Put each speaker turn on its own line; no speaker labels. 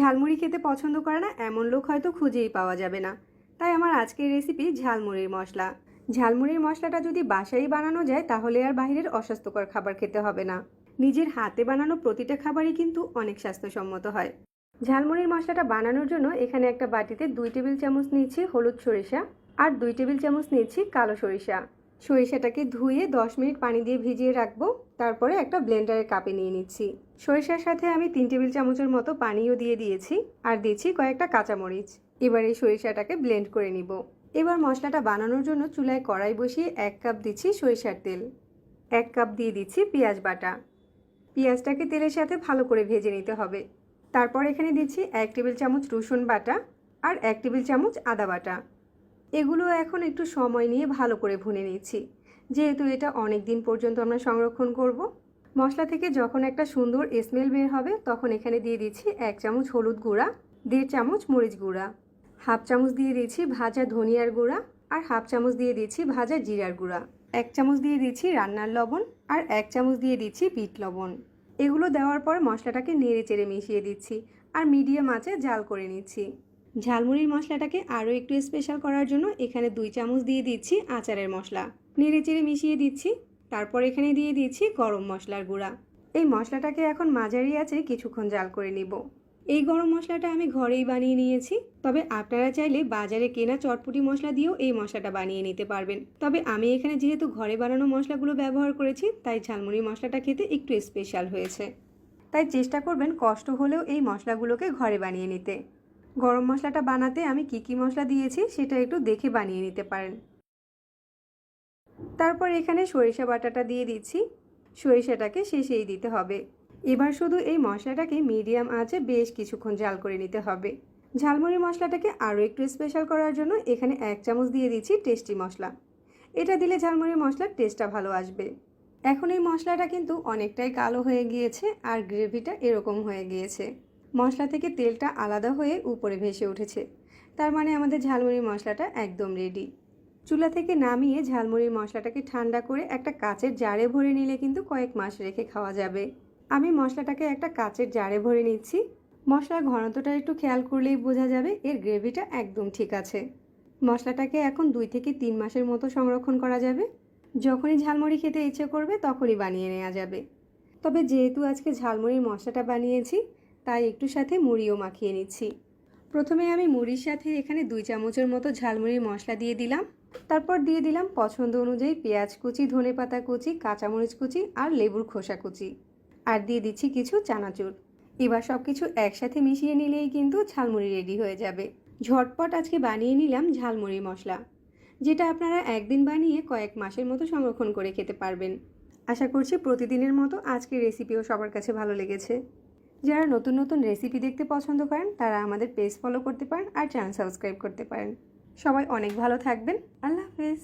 ঝালমুড়ি খেতে পছন্দ করে না এমন লোক হয়তো খুঁজেই পাওয়া যাবে না। তাই আমার আজকের রেসিপি ঝালমুড়ির মশলা। ঝালমুড়ির মশলাটা যদি বাসায় বানানো যায় তাহলে আর বাইরের অস্বাস্থ্যকর খাবার খেতে হবে না। নিজের হাতে বানানো প্রতিটা খাবারই কিন্তু অনেক স্বাস্থ্যসম্মত হয়। ঝালমুড়ির মশলাটা বানানোর জন্য এখানে একটা বাটিতে 2 টেবিল চামচ নিয়েছি হলুদ সরিষা আর 2 টেবিল চামচ নিয়েছি কালো সরিষা। সরিষাটাকে ধুয়ে 10 মিনিট পানি দিয়ে ভিজিয়ে রাখবো। তারপরে একটা ব্লেন্ডারের কাপে নিয়ে নিচ্ছি। সরিষার সাথে আমি 3 টেবিল চামচের মতো পানিও দিয়ে দিয়েছি আর দিচ্ছি কয়েকটা কাঁচামরিচ। এবার এই সরিষাটাকে ব্লেন্ড করে নিব। এবার মশলাটা বানানোর জন্য চুলায় কড়াই বসিয়ে 1 কাপ দিচ্ছি সরিষার তেল। 1 কাপ দিয়ে দিচ্ছি পেঁয়াজ বাটা। পেঁয়াজটাকে তেলের সাথে ভালো করে ভেজে নিতে হবে। তারপর এখানে দিচ্ছি 1 টেবিল চামচ রসুন বাটা আর 1 টেবিল চামচ আদা বাটা। এগুলো এখন একটু সময় নিয়ে ভালো করে ভুনে নিচ্ছি, যেহেতু এটা অনেক দিন পর্যন্ত আমরা সংরক্ষণ করব। মশলা থেকে যখন একটা সুন্দর স্মেল বের হবে তখন এখানে দিয়ে দিচ্ছি 1 চামচ হলুদ গুঁড়া, 1.5 চামচ মরিচ গুঁড়া, 1/2 চামচ দিয়ে দিচ্ছি ভাজা ধনিয়ার গুঁড়া আর 1/2 চামচ দিয়ে দিচ্ছি ভাজা জিরার গুঁড়া, 1 চামচ দিয়ে দিচ্ছি রান্নার লবণ আর 1 চামচ দিয়ে দিচ্ছি বিট লবণ। এগুলো দেওয়ার পর মশলাটাকে নেড়ে চেড়ে মিশিয়ে দিচ্ছি আর মিডিয়াম আঁচে জাল করে নিচ্ছি। ঝালমুড়ির মশলাটাকে আরও একটু স্পেশাল করার জন্য এখানে 2 চামচ দিয়ে দিচ্ছি আচারের মশলা। নেড়ে চেড়ে মিশিয়ে দিচ্ছি। তারপর এখানে দিয়ে দিচ্ছি গরম মশলার গুঁড়া। এই মশলাটাকে এখন মাঝারি আঁচে কিছুক্ষণ জাল করে নিব। এই গরম মশলাটা আমি ঘরেই বানিয়ে নিয়েছি, তবে আপনারা চাইলে বাজারে কেনা চটপটি মশলা দিয়েও এই মশলাটা বানিয়ে নিতে পারবেন। তবে আমি এখানে যেহেতু ঘরে বানানো মশলাগুলো ব্যবহার করেছি তাই ঝালমুড়ির মশলাটা খেতে একটু স্পেশাল হয়েছে। তাই চেষ্টা করবেন কষ্ট হলেও এই মশলাগুলোকে ঘরে বানিয়ে নিতে। গরম মশলাটা বানাতে আমি কি মশলা দিয়েছি সেটা একটু দেখে বানিয়ে নিতে পারেন। তারপর এখানে সরিষা বাটাটা দিয়ে দিচ্ছি। সরিষাটাকে শেষেই দিতে হবে। এবার শুধু এই মশলাটাকে মিডিয়াম আঁচে বেশ কিছুক্ষণ জাল করে নিতে হবে। ঝালমুড়ি মশলাটাকে আরও একটু স্পেশাল করার জন্য এখানে 1 চামচ দিয়ে দিচ্ছি টেস্টি মশলা। এটা দিলে ঝালমুড়ি মশলার টেস্টটা ভালো আসবে। এখন এই মশলাটা কিন্তু অনেকটাই কালো হয়ে গিয়েছে আর গ্রেভিটা এরকম হয়ে গিয়েছে। মশলা থেকে তেলটা আলাদা হয়ে উপরে ভেসে উঠেছে। তার মানে আমাদের ঝালমুড়ির মশলাটা একদম রেডি। চুলা থেকে নামিয়ে ঝালমুড়ির মশলাটাকে ঠান্ডা করে একটা কাচের জারে ভরে নিলে কিন্তু কয়েক মাস রেখে খাওয়া যাবে। আমি মশলাটাকে একটা কাচের জারে ভরে নিচ্ছি। মশলার ঘনত্বটা একটু খেয়াল করলেই বোঝা যাবে এর গ্রেভিটা একদম ঠিক আছে। মশলাটাকে এখন 2 থেকে 3 মাসের মতো সংরক্ষণ করা যাবে। যখনই ঝালমুড়ি খেতে ইচ্ছে করবে তখনই বানিয়ে নেওয়া যাবে। তবে যেহেতু আজকে ঝালমুড়ির মশলাটা বানিয়েছি তাই একটু সাথে মুড়িও মাখিয়ে নিচ্ছি। প্রথমে আমি মুড়ির সাথে এখানে 2 চামচের মতো ঝালমুড়ির মশলা দিয়ে দিলাম। তারপর দিয়ে দিলাম পছন্দ অনুযায়ী পেঁয়াজ কুচি, ধনেপাতা কুচি, কাঁচামরিচ কুচি আর লেবুর খোসা কুচি। আর দিয়ে দিচ্ছি কিছু চানাচুর। এবার সব কিছু একসাথে মিশিয়ে নিলেই কিন্তু ঝালমুড়ি রেডি হয়ে যাবে। ঝটপট আজকে বানিয়ে নিলাম ঝালমুড়ি মশলা, যেটা আপনারা একদিন বানিয়ে কয়েক মাসের মতো সংরক্ষণ করে খেতে পারবেন। আশা করছি প্রতিদিনের মতো আজকের রেসিপিও সবার কাছে ভালো লেগেছে। যারা নতুন নতুন রেসিপি দেখতে পছন্দ করেন তারা আমাদের পেজ ফলো করতে পারেন আর চ্যানেল সাবস্ক্রাইব করতে পারেন। সবাই অনেক ভালো থাকবেন। আল্লাহ হাফেজ।